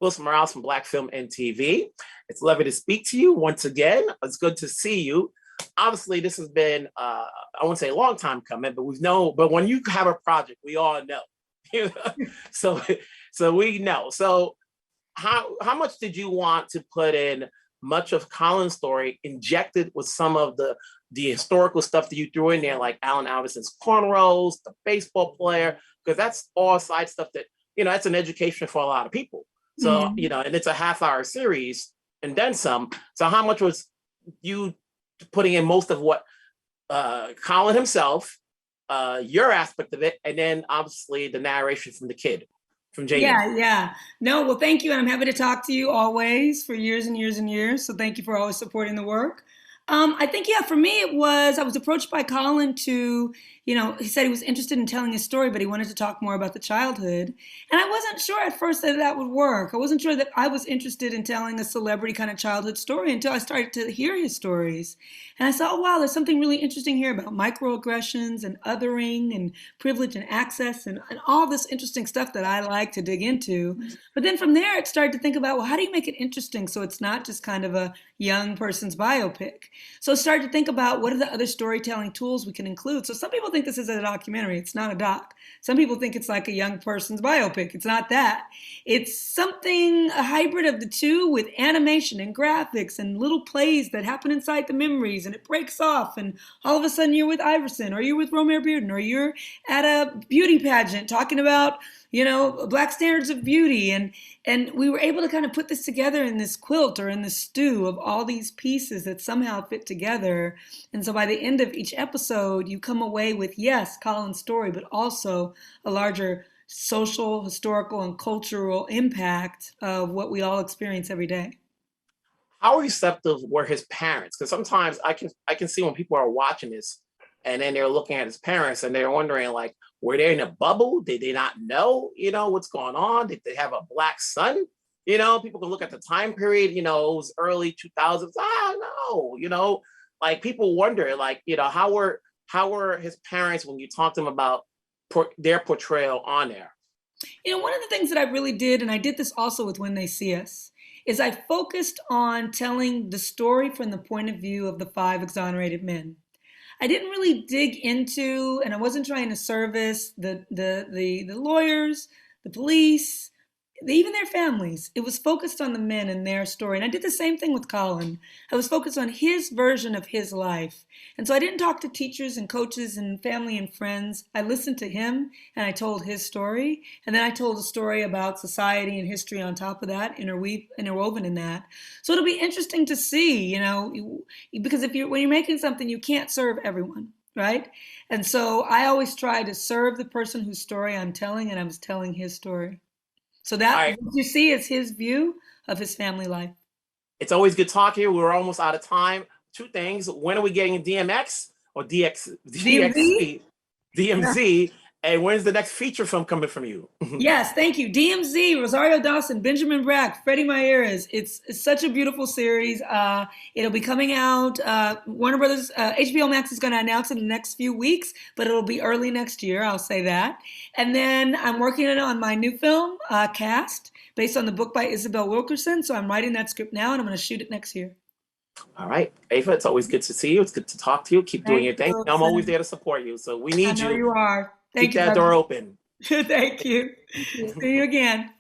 Wilson Morales from Black Film and TV. It's lovely to speak to you once again. It's good to see you. Obviously, this has been, I won't say a long time coming, but when you have a project, we all know. so, so we know. So how much did you want to put in much of Colin's story injected with some of the historical stuff that you threw in there, like Allen Iverson's cornrows, the baseball player, because that's all side stuff that, that's an education for a lot of people. So, and it's a half-hour series and then some. So how much was you putting in most of what Colin himself, your aspect of it, and then obviously the narration from the kid, from Jaden? Yeah. No, well, thank you. And I'm happy to talk to you always for years and years and years. So thank you for always supporting the work. I think, for me, I was approached by Colin to, he said he was interested in telling his story, but he wanted to talk more about the childhood. And I wasn't sure at first that that would work. I wasn't sure that I was interested in telling a celebrity kind of childhood story until I started to hear his stories. And I saw, oh, wow, there's something really interesting here about microaggressions and othering and privilege and access and all this interesting stuff that I like to dig into. But then from there, it started to think about, well, how do you make it interesting so it's not just kind of a young person's biopic? So I started to think about what are the other storytelling tools we can include. So some people think this is a documentary. It's not a doc. Some people think it's like a young person's biopic. It's not that. It's something, a hybrid of the two with animation and graphics and little plays that happen inside the memories, and it breaks off, and all of a sudden you're with Iverson, or you're with Romare Bearden, or you're at a beauty pageant talking about, Black standards of beauty. And we were able to kind of put this together in this quilt or in this stew of all these pieces that somehow fit together. And so by the end of each episode, you come away with, yes, Colin's story, but also a larger social, historical, and cultural impact of what we all experience every day. How receptive were his parents? Because sometimes I can see when people are watching this and then they're looking at his parents and they're wondering, like, were they in a bubble? Did they not know, what's going on? Did they have a Black son? People can look at the time period, it was early 2000s. No, like people wonder, like, how were his parents when you talked to them about their portrayal on there? One of the things that I really did, and I did this also with When They See Us, is I focused on telling the story from the point of view of the 5 exonerated men. I didn't really dig into, and I wasn't trying to service the lawyers, the police, even their families. It was focused on the men and their story. And I did the same thing with Colin. I was focused on his version of his life. And so I didn't talk to teachers and coaches and family and friends. I listened to him and I told his story. And then I told a story about society and history on top of that, interwoven in that. So it'll be interesting to see, because when you're making something, you can't serve everyone, right? And so I always try to serve the person whose story I'm telling, and I was telling his story. So that what you see is his view of his family life. It's always good talking here. We're almost out of time. 2 things. When are we getting DMX or DMZ? DMZ. And when's the next feature film coming from you? Yes, thank you. DMZ, Rosario Dawson, Benjamin Bratt, Freddie Maieres. It's such a beautiful series. It'll be coming out. Warner Brothers, HBO Max is going to announce it in the next few weeks, but it'll be early next year. I'll say that. And then I'm working on my new film, Cast, based on the book by Isabel Wilkerson. So I'm writing that script now, and I'm going to shoot it next year. All right, Ava, it's always good to see you. It's good to talk to you. Keep doing your thing. I'm always there to support you. So we need you. I know you are. Keep that door open. Thank you. See you again.